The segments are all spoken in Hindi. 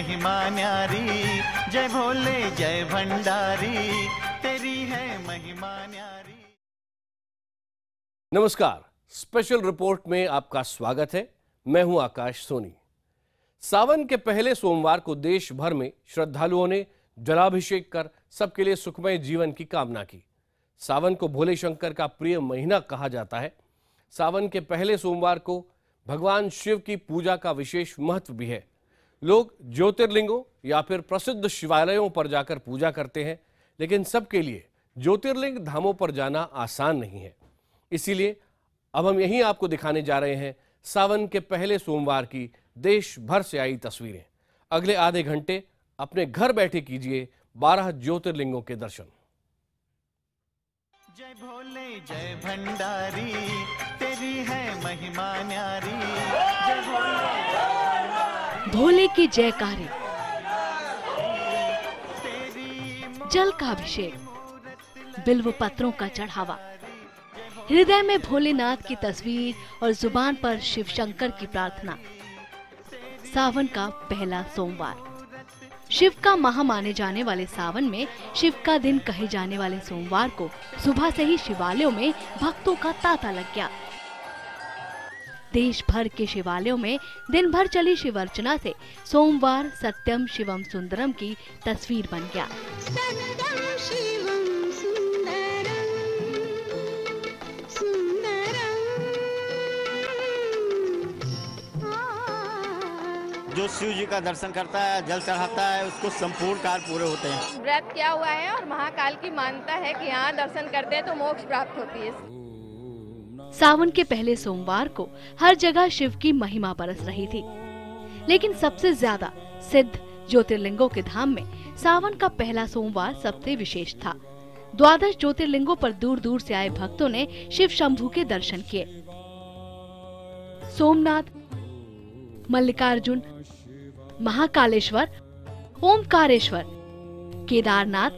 महिमा न्यारी, जय भोले जय भंडारी, तेरी है महिमा न्यारी। नमस्कार, स्पेशल रिपोर्ट में आपका स्वागत है। मैं हूं आकाश सोनी। सावन के पहले सोमवार को देश भर में श्रद्धालुओं ने जलाभिषेक कर सबके लिए सुखमय जीवन की कामना की। सावन को भोले शंकर का प्रिय महीना कहा जाता है। सावन के पहले सोमवार को भगवान शिव की पूजा का विशेष महत्व भी है। लोग ज्योतिर्लिंगों या फिर प्रसिद्ध शिवालयों पर जाकर पूजा करते हैं, लेकिन सबके लिए ज्योतिर्लिंग धामों पर जाना आसान नहीं है। इसीलिए अब हम यहीं आपको दिखाने जा रहे हैं सावन के पहले सोमवार की देश भर से आई तस्वीरें। अगले आधे घंटे अपने घर बैठे कीजिए 12 ज्योतिर्लिंगों के दर्शन। जय भोले जय भंडारी, तेरी है महिमा न्यारी, जय भोले भोले की जयकारी, जल का अभिषेक, बिल्व पत्रों का चढ़ावा, हृदय में भोलेनाथ की तस्वीर और जुबान पर शिव शंकर की प्रार्थना। सावन का पहला सोमवार। शिव का माह माने जाने वाले सावन में शिव का दिन कहे जाने वाले सोमवार को सुबह से ही शिवालयों में भक्तों का तांता लग गया। देश भर के शिवालयों में दिन भर चली शिव अर्चना से सोमवार सत्यम शिवम सुंदरम की तस्वीर बन गया। जो शिव जी का दर्शन करता है, जल चढ़ाता है, उसको संपूर्ण कार्य पूरे होते हैं। व्रत किया हुआ है और महाकाल की मान्यता है कि यहाँ दर्शन करते हैं तो मोक्ष प्राप्त होती है। सावन के पहले सोमवार को हर जगह शिव की महिमा बरस रही थी, लेकिन सबसे ज्यादा सिद्ध ज्योतिर्लिंगों के धाम में सावन का पहला सोमवार सबसे विशेष था। 12 ज्योतिर्लिंगों पर दूर दूर से आए भक्तों ने शिव शंभू के दर्शन किए। सोमनाथ, मल्लिकार्जुन, महाकालेश्वर, ओमकारेश्वर, केदारनाथ,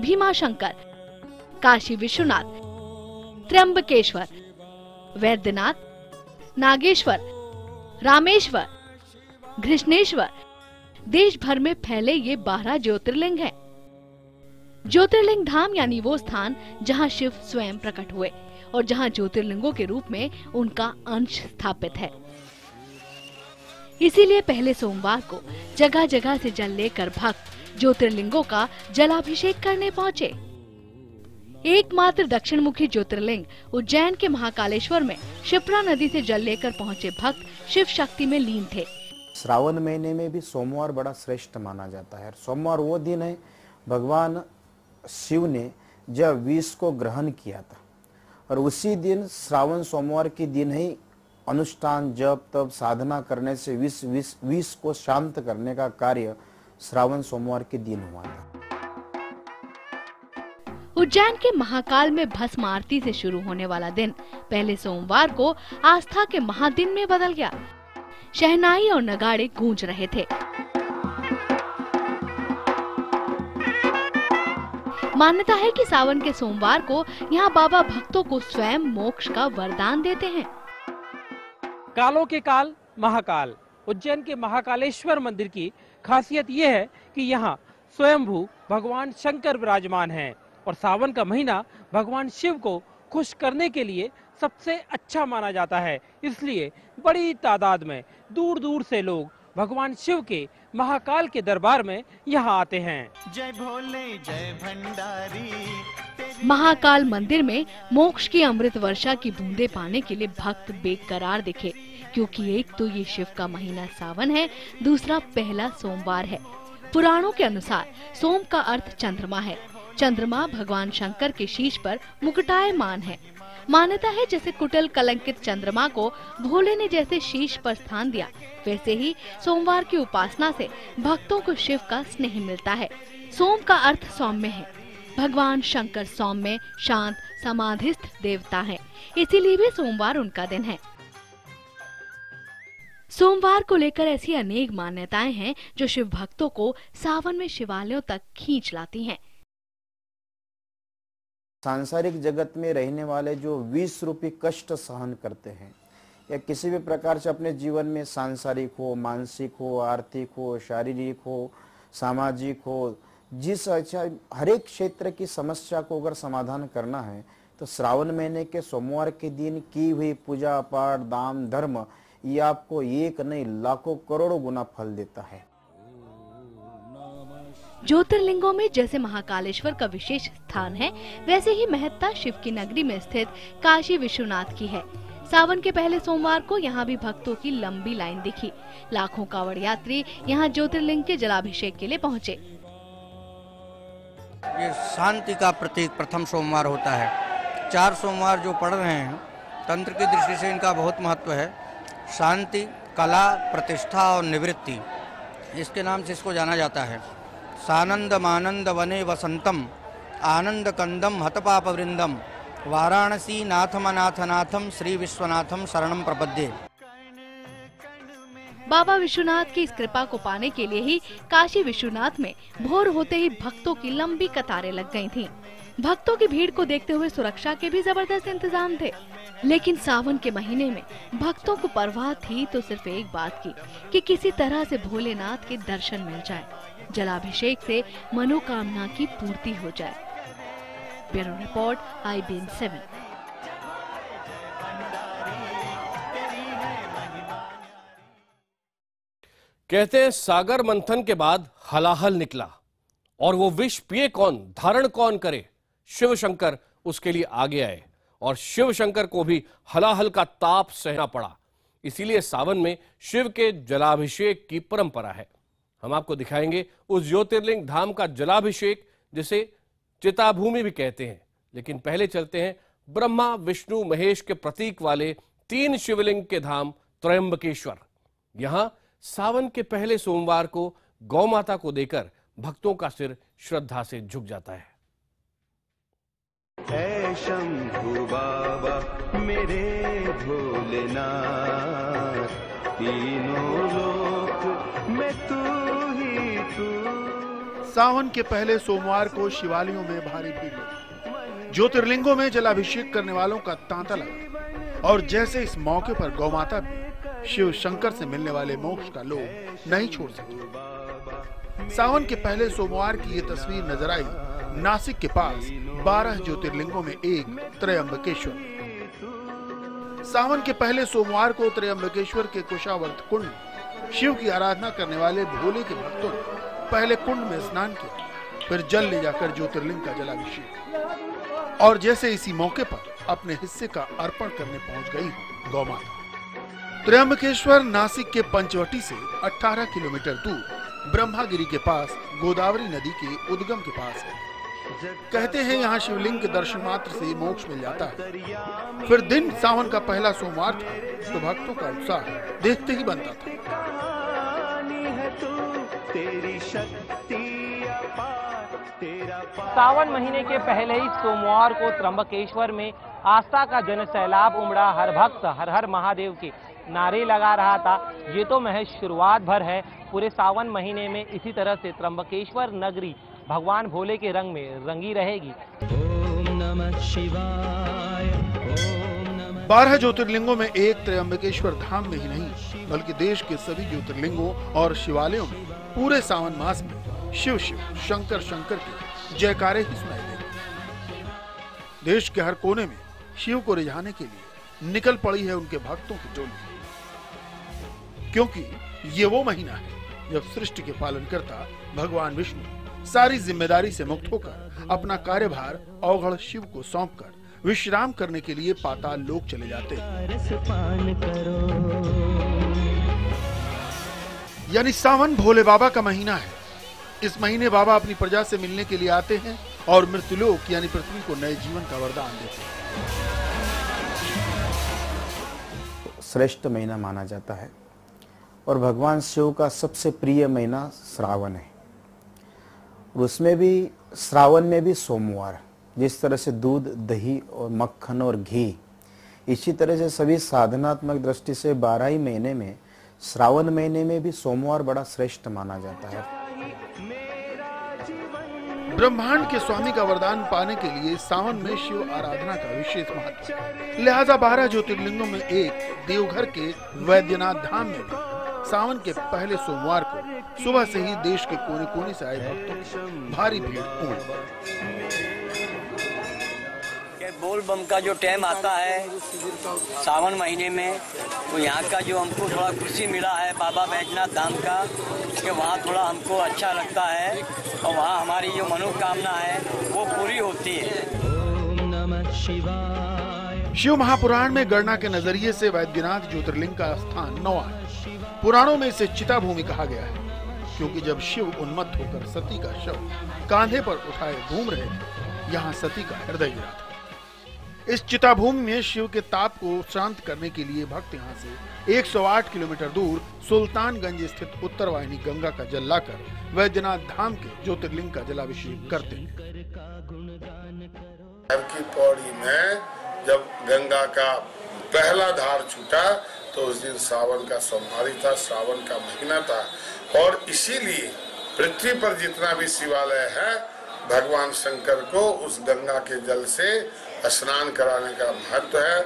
भीमाशंकर, काशी विश्वनाथ, त्र्यंबकेश्वर, वैद्यनाथ, नागेश्वर, रामेश्वर, घृष्णेश्वर, देश भर में फैले ये 12 ज्योतिर्लिंग हैं। ज्योतिर्लिंग धाम यानी वो स्थान जहां शिव स्वयं प्रकट हुए और जहां ज्योतिर्लिंगों के रूप में उनका अंश स्थापित है। इसीलिए पहले सोमवार को जगह जगह से जल लेकर भक्त ज्योतिर्लिंगों का जलाभिषेक करने पहुंचे। एकमात्र दक्षिण मुखी ज्योतिर्लिंग उज्जैन के महाकालेश्वर में शिप्रा नदी से जल लेकर पहुंचे भक्त शिव शक्ति में लीन थे। श्रावण महीने में भी सोमवार बड़ा श्रेष्ठ माना जाता है। सोमवार वो दिन है भगवान शिव ने जब विष को ग्रहण किया था, और उसी दिन श्रावण सोमवार के दिन ही अनुष्ठान जप तप साधना करने से विष को शांत करने का कार्य श्रावण सोमवार के दिन हुआ था। उज्जैन के महाकाल में भस्म आरती से शुरू होने वाला दिन पहले सोमवार को आस्था के महादिन में बदल गया। शहनाई और नगाड़े गूंज रहे थे। मान्यता है कि सावन के सोमवार को यहाँ बाबा भक्तों को स्वयं मोक्ष का वरदान देते हैं। कालों के काल महाकाल उज्जैन के महाकालेश्वर मंदिर की खासियत ये है कि यहाँ स्वयंभू भगवान शंकर विराजमान हैं और सावन का महीना भगवान शिव को खुश करने के लिए सबसे अच्छा माना जाता है। इसलिए बड़ी तादाद में दूर दूर से लोग भगवान शिव के महाकाल के दरबार में यहाँ आते हैं। जय भोले जय भंडारी। महाकाल मंदिर में मोक्ष की अमृत वर्षा की बूंदे पाने के लिए भक्त बेकरार दिखे, क्योंकि एक तो ये शिव का महीना सावन है, दूसरा पहला सोमवार है। पुराणों के अनुसार सोम का अर्थ चंद्रमा है। चंद्रमा भगवान शंकर के शीश पर मुकुटायमान है। मान्यता है जैसे कुटिल कलंकित चंद्रमा को भोले ने जैसे शीश पर स्थान दिया, वैसे ही सोमवार की उपासना से भक्तों को शिव का स्नेह मिलता है। सोम का अर्थ सौम्य है। भगवान शंकर सौम्य, शांत, समाधिस्थ देवता हैं, इसीलिए भी सोमवार उनका दिन है। सोमवार को लेकर ऐसी अनेक मान्यताएं हैं जो शिव भक्तों को सावन में शिवालयों तक खींच लाती हैं। सांसारिक जगत में रहने वाले जो 20 रूपी कष्ट सहन करते हैं, या किसी भी प्रकार से अपने जीवन में सांसारिक हो, मानसिक हो, आर्थिक हो, शारीरिक हो, सामाजिक हो, जिस अच्छा हर एक क्षेत्र की समस्या को अगर समाधान करना है तो श्रावण महीने के सोमवार के दिन की हुई पूजा पाठ, दान, धर्म ये आपको एक नहीं लाखों करोड़ों गुना फल देता है। ज्योतिर्लिंगों में जैसे महाकालेश्वर का विशेष स्थान है, वैसे ही महत्ता शिव की नगरी में स्थित काशी विश्वनाथ की है। सावन के पहले सोमवार को यहाँ भी भक्तों की लंबी लाइन दिखी। लाखों कांवड़ यात्री यहाँ ज्योतिर्लिंग के जलाभिषेक के लिए पहुँचे। ये शांति का प्रतीक प्रथम सोमवार होता है। 4 सोमवार जो पड़ रहे हैं, तंत्र की दृष्टि से इनका बहुत महत्व है। शांति, कला, प्रतिष्ठा और निवृत्ति, इसके नाम से इसको जाना जाता है। सानंद मानंद वने वसंतम, आनंद कंदम हतपाप वृंदम, वाराणसी नाथमनाथ नाथम श्री विश्वनाथम शरणम प्रपद्ये। बाबा विश्वनाथ की इस कृपा को पाने के लिए ही काशी विश्वनाथ में भोर होते ही भक्तों की लंबी कतारें लग गई थीं। भक्तों की भीड़ को देखते हुए सुरक्षा के भी जबरदस्त इंतजाम थे। लेकिन सावन के महीने में भक्तों को परवाह थी तो सिर्फ एक बात की कि किसी तरह से भोलेनाथ के दर्शन मिल जाए, जलाभिषेक से मनोकामना की पूर्ति हो जाए। Bureau report, IBN 7। कहते हैं सागर मंथन के बाद हलाहल निकला, और वो विष पिए कौन, धारण कौन करे। शिव शंकर उसके लिए आगे आए और शिव शंकर को भी हलाहल का ताप सहना पड़ा। इसीलिए सावन में शिव के जलाभिषेक की परंपरा है। हम आपको दिखाएंगे उस ज्योतिर्लिंग धाम का जलाभिषेक जिसे चिताभूमि भी कहते हैं। लेकिन पहले चलते हैं ब्रह्मा, विष्णु, महेश के प्रतीक वाले 3 शिवलिंग के धाम त्रयंबकेश्वर। यहां सावन के पहले सोमवार को गौ माता को देकर भक्तों का सिर श्रद्धा से झुक जाता है। ऐ शंभु बाबा मेरे भोलेनाथ, तीनों लोक में तू ही तू। सावन के पहले सोमवार को शिवालयों में भारी भीड़ लगी। ज्योतिर्लिंगों में जलाभिषेक करने वालों का तांता लगा। और जैसे इस मौके पर गौ माता भी शिव शंकर से मिलने वाले मोक्ष का लोभ नहीं छोड़ सकी। सावन के पहले सोमवार की ये तस्वीर नजर आई नासिक के पास 12 ज्योतिर्लिंगों में एक त्रयंबकेश्वर। सावन के पहले सोमवार को त्रयंबकेश्वर के कुशावर्त कुंड, शिव की आराधना करने वाले भोले के भक्तों ने पहले कुंड में स्नान किया, फिर जल ले जाकर ज्योतिर्लिंग का जलाभिषेक। और जैसे इसी मौके पर अपने हिस्से का अर्पण करने पहुंच गई गौ माता। त्रयंबकेश्वर नासिक के पंचवटी से 18 किलोमीटर दूर ब्रह्मागिरी के पास गोदावरी नदी के उद्गम के पास है। कहते हैं यहाँ शिवलिंग के दर्शन मात्र से मोक्ष मिल जाता है। फिर दिन सावन का पहला सोमवार था तो भक्तों का उत्साह देखते ही बनता था। सावन महीने के पहले ही सोमवार को त्रयंबकेश्वर में आस्था का जन सैलाब उमड़ा। हर भक्त हर हर महादेव के नारे लगा रहा था। ये तो महज शुरुआत भर है। पूरे सावन महीने में इसी तरह से त्रयंबकेश्वर नगरी भगवान भोले के रंग में रंगी रहेगी। ओम नमः शिवाय, ओम नमः। 12 ज्योतिर्लिंगों में एक त्रयंबकेश्वर धाम में ही नहीं बल्कि देश के सभी ज्योतिर्लिंगों और शिवालयों में पूरे सावन मास में शिव शिव, शंकर शंकर की जयकारे ही सुनाई देंगे। देश के हर कोने में शिव को रिझाने के लिए निकल पड़ी है उनके भक्तों की टोली। क्योंकि ये वो महीना है जब सृष्टि के पालनकर्ता भगवान विष्णु सारी जिम्मेदारी से मुक्त होकर अपना कार्यभार अवघड़ शिव को सौंपकर विश्राम करने के लिए पाताल लोक चले जाते हैं। यानी सावन भोले बाबा का महीना है। इस महीने बाबा अपनी प्रजा से मिलने के लिए आते हैं और मृत्युलोक यानी पृथ्वी को नए जीवन का वरदान देते हैं। श्रेष्ठ महीना माना जाता है और भगवान शिव का सबसे प्रिय महीना श्रावण है। उसमें भी श्रावण में भी सोमवार, जिस तरह से दूध, दही और मक्खन और घी, इसी तरह से सभी साधनात्मक दृष्टि से 12 ही महीने में श्रावण महीने में भी सोमवार बड़ा श्रेष्ठ माना जाता है। ब्रह्मांड के स्वामी का वरदान पाने के लिए सावन में शिव आराधना का विशेष महत्व है। लिहाजा 12 ज्योतिर्लिंगों में एक देवघर के वैद्यनाथ धाम में भी सावन के पहले सोमवार को सुबह से ही देश के कोने कोने से आए भक्तों की भारी भीड़ उमड़ी। बोल बम का जो टाइम आता है सावन महीने में, तो यहाँ का जो हमको थोड़ा खुशी मिला है बाबा बैजनाथ धाम का, कि वहाँ थोड़ा हमको अच्छा लगता है और वहाँ हमारी जो मनोकामना है वो पूरी होती है। ओम नमः शिवाय। शिव महापुराण में गणना के नजरिए से वैद्यनाथ ज्योतिर्लिंग का स्थान 9 है। पुराणों में इसे चिता भूमि कहा गया है, क्योंकि जब शिव उन्मत्त होकर सती का शव कांधे पर उठाए घूम रहे थे, यहाँ सती का हृदय गिरा था। इस चिता भूमि में शिव के ताप को शांत करने के लिए भक्त यहाँ से 108 किलोमीटर दूर सुल्तानगंज स्थित उत्तर वाहिनी गंगा का जल लाकर वैद्यनाथ धाम के ज्योतिर्लिंग का जलाभिषेक करते हैं। हर की पौड़ी में जब गंगा का पहला धार छूटा तो उस दिन सावन का सोमवारी था, सावन का महीना था, और इसीलिए पृथ्वी पर जितना भी शिवालय है भगवान शंकर को उस गंगा के जल से स्नान कराने का महत्व है।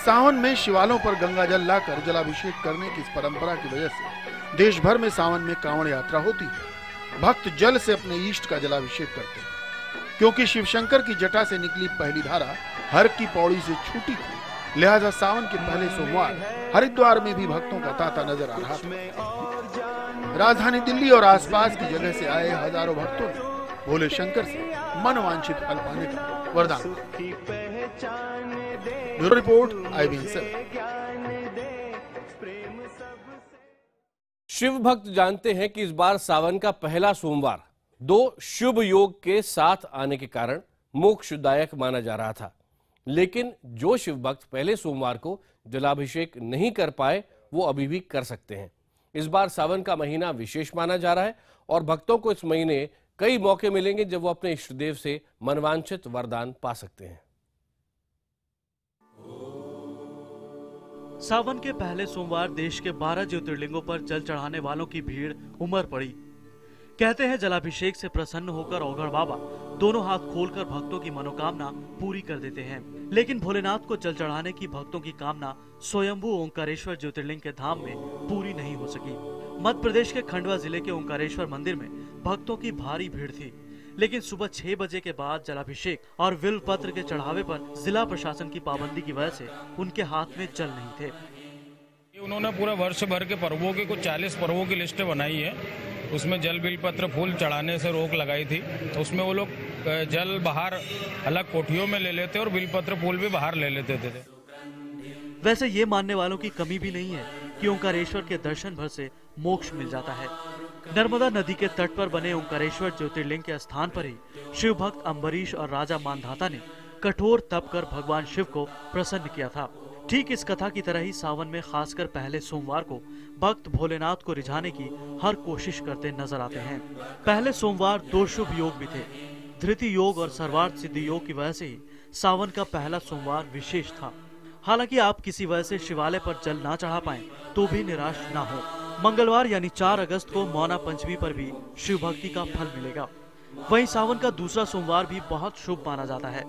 सावन में शिवालयों पर गंगा जल लाकर जलाभिषेक करने की इस परंपरा की वजह से देश भर में सावन में कांवड़ यात्रा होती है। भक्त जल से अपने इष्ट का जलाभिषेक करते हैं। क्योंकि शिव शंकर की जटा से निकली पहली धारा हर की पौड़ी से छूटी थी, लिहाजा सावन के पहले सोमवार हरिद्वार में भी भक्तों का तांता नजर आ रहा था। राजधानी दिल्ली और आसपास की जगह से आए हजारों भक्तों ने भोले शंकर से मनवांछित फल पाने का वरदान। Bureau report IBN 7। शिव भक्त जानते हैं कि इस बार सावन का पहला सोमवार 2 शुभ योग के साथ आने के कारण मोक्षदायक माना जा रहा था, लेकिन जो शिव भक्त पहले सोमवार को जलाभिषेक नहीं कर पाए वो अभी भी कर सकते हैं। इस बार सावन का महीना विशेष माना जा रहा है और भक्तों को इस महीने कई मौके मिलेंगे जब वो अपने इष्ट देव से मनवांछित वरदान पा सकते हैं। सावन के पहले सोमवार देश के 12 ज्योतिर्लिंगों पर जल चढ़ाने वालों की भीड़ उमड़ पड़ी। कहते हैं जलाभिषेक से प्रसन्न होकर औघड़ बाबा दोनों हाथ खोलकर भक्तों की मनोकामना पूरी कर देते हैं। लेकिन भोलेनाथ को जल चढ़ाने की भक्तों की कामना स्वयंभू ओंकारेश्वर ज्योतिर्लिंग के धाम में पूरी नहीं हो सकी। मध्य प्रदेश के खंडवा जिले के ओंकारेश्वर मंदिर में भक्तों की भारी भीड़ थी, लेकिन सुबह 6 बजे के बाद जलाभिषेक और बिल्व पत्र के चढ़ावे पर जिला प्रशासन की पाबंदी की वजह से उनके हाथ में जल नहीं थे। उन्होंने पूरा वर्ष भर के पर्वों की कुछ 40 पर्वों की लिस्ट बनाई है। उसमें जल बिल पत्र फूल चढ़ाने से रोक लगाई थी। उसमें वो लोग जल बाहर अलग कोठियों में ले लेते और बिल पत्र फूल भी बाहर ले लेते थे। वैसे ये मानने वालों की कमी भी नहीं है कि ओंकारेश्वर के दर्शन भर से मोक्ष मिल जाता है। नर्मदा नदी के तट पर बने ओंकारेश्वर ज्योतिर्लिंग के स्थान पर ही शिव भक्त अम्बरीश और राजा मानधाता ने कठोर तप कर भगवान शिव को प्रसन्न किया था। ठीक इस कथा की तरह ही सावन में खासकर पहले सोमवार को भक्त भोलेनाथ को रिझाने की हर कोशिश करते नजर आते हैं। पहले सोमवार 2 शुभ योग भी थे। धृति योग और सर्वार्थ सिद्धि योग की वजह से ही सावन का पहला सोमवार विशेष था। हालांकि आप किसी वजह से शिवालय पर जल ना चढ़ा पाएं तो भी निराश ना हो। मंगलवार यानी 4 अगस्त को मौना पंचमी पर भी शिव भक्ति का फल मिलेगा। वहीं सावन का दूसरा सोमवार भी बहुत शुभ माना जाता है,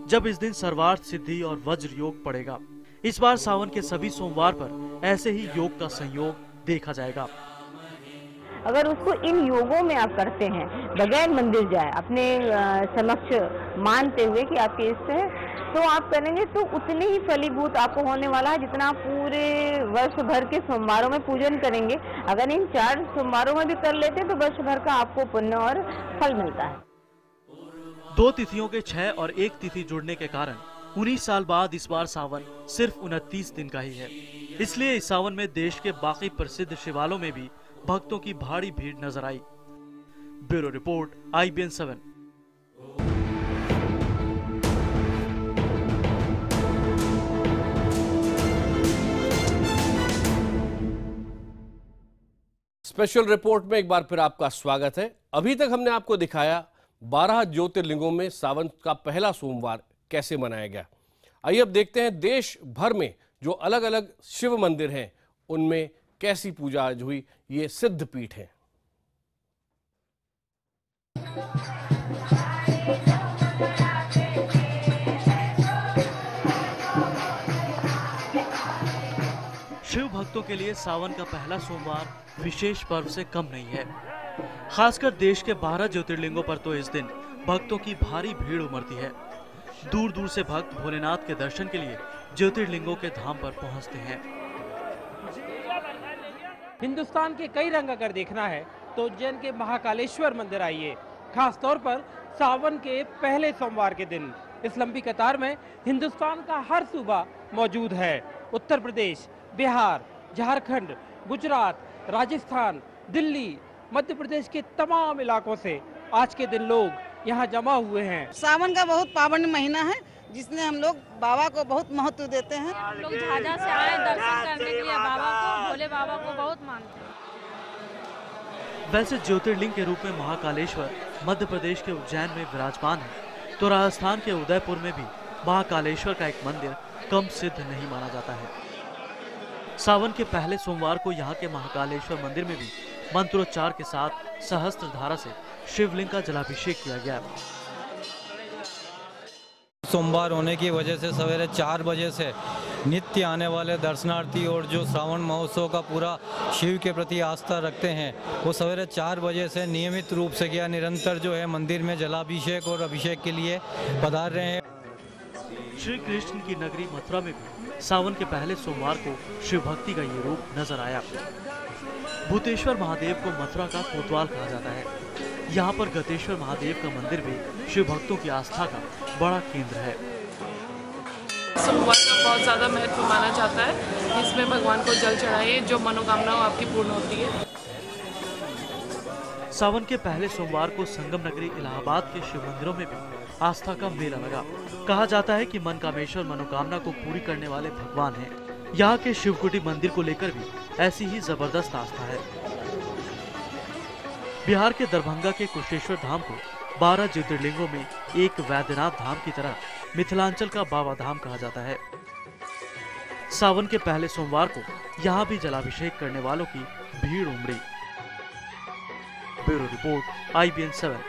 जब इस दिन सर्वार्थ सिद्धि और वज्र योग पड़ेगा। इस बार सावन के सभी सोमवार पर ऐसे ही योग का संयोग देखा जाएगा। अगर उसको इन योगों में आप करते हैं, बगैर मंदिर जाए, अपने समक्ष मानते हुए कि आपके इष्ट है, तो आप करेंगे तो उतनी ही फलीभूत आपको होने वाला है जितना आप पूरे वर्ष भर के सोमवारों में पूजन करेंगे। अगर इन 4 सोमवारों में भी कर लेते तो वर्ष भर का आपको पुण्य और फल मिलता है। 2 तिथियों के 6 और 1 तिथि जुड़ने के कारण 19 साल बाद इस बार सावन सिर्फ 29 दिन का ही है। इसलिए इस सावन में देश के बाकी प्रसिद्ध शिवालयों में भी भक्तों की भारी भीड़ नजर आई। Bureau report IBN 7। Special report में एक बार फिर आपका स्वागत है। अभी तक हमने आपको दिखाया 12 ज्योतिर्लिंगों में सावन का पहला सोमवार कैसे मनाया गया। आइए अब देखते हैं देश भर में जो अलग अलग शिव मंदिर हैं उनमें कैसी पूजा आज हुई। ये सिद्ध पीठ है। शिव भक्तों के लिए सावन का पहला सोमवार विशेष पर्व से कम नहीं है। खासकर देश के 12 ज्योतिर्लिंगों पर तो इस दिन भक्तों की भारी भीड़ उमड़ती है। दूर दूर से भक्त भोलेनाथ के दर्शन के लिए ज्योतिर्लिंगों के धाम पर पहुंचते हैं। हिंदुस्तान के कई रंग अगर देखना है तो उज्जैन के महाकालेश्वर मंदिर आइए, खास तौर पर सावन के पहले सोमवार के दिन। इस लंबी कतार में हिंदुस्तान का हर सूबा मौजूद है। उत्तर प्रदेश, बिहार, झारखंड, गुजरात, राजस्थान, दिल्ली, मध्य प्रदेश के तमाम इलाकों से आज के दिन लोग यहाँ जमा हुए हैं। सावन का बहुत पावन महीना है जिसमें हम लोग बाबा को बहुत महत्व देते हैं। हम लोग झाझा से आए दर्शन करने के लिए बाबा को, भोले बाबा को बहुत मानते हैं। वैसे ज्योतिर्लिंग के रूप में महाकालेश्वर मध्य प्रदेश के उज्जैन में विराजमान है, तो राजस्थान के उदयपुर में भी महाकालेश्वर का एक मंदिर कम सिद्ध नहीं माना जाता है। सावन के पहले सोमवार को यहाँ के महाकालेश्वर मंदिर में भी मंत्रोच्चार के साथ सहस्त्र धारा से शिवलिंग का जलाभिषेक किया गया। सोमवार होने की वजह से सवेरे 4 बजे से नित्य आने वाले दर्शनार्थी और जो श्रावण महोत्सव का पूरा शिव के प्रति आस्था रखते हैं वो सवेरे 4 बजे से नियमित रूप से या निरंतर जो है मंदिर में जलाभिषेक और अभिषेक के लिए पधार रहे हैं। श्री कृष्ण की नगरी मथुरा में भी सावन के पहले सोमवार को शिव भक्ति का ये रूप नजर आया। भूतेश्वर महादेव को मथुरा का कोतवाल कहा जाता है। यहाँ पर गतेश्वर महादेव का मंदिर भी शिव भक्तों की आस्था का बड़ा केंद्र है। सोमवार का बहुत ज्यादा महत्व माना जाता है। इसमें भगवान को जल चढ़ाइए, जो मनोकामना हो आपकी पूर्ण होती है। सावन के पहले सोमवार को संगम नगरी इलाहाबाद के शिव मंदिरों में भी आस्था का मेला लगा। कहा जाता है कि मनकामेश्वर मनोकामना को पूरी करने वाले भगवान हैं। यहाँ के शिवकुटी मंदिर को लेकर भी ऐसी ही जबरदस्त आस्था है। बिहार के दरभंगा के कुशेश्वर धाम को 12 ज्योतिर्लिंगों में एक वैद्यनाथ धाम की तरह मिथिलांचल का बाबा धाम कहा जाता है। सावन के पहले सोमवार को यहाँ भी जलाभिषेक करने वालों की भीड़ उमड़ी। Bureau report, IBN 7।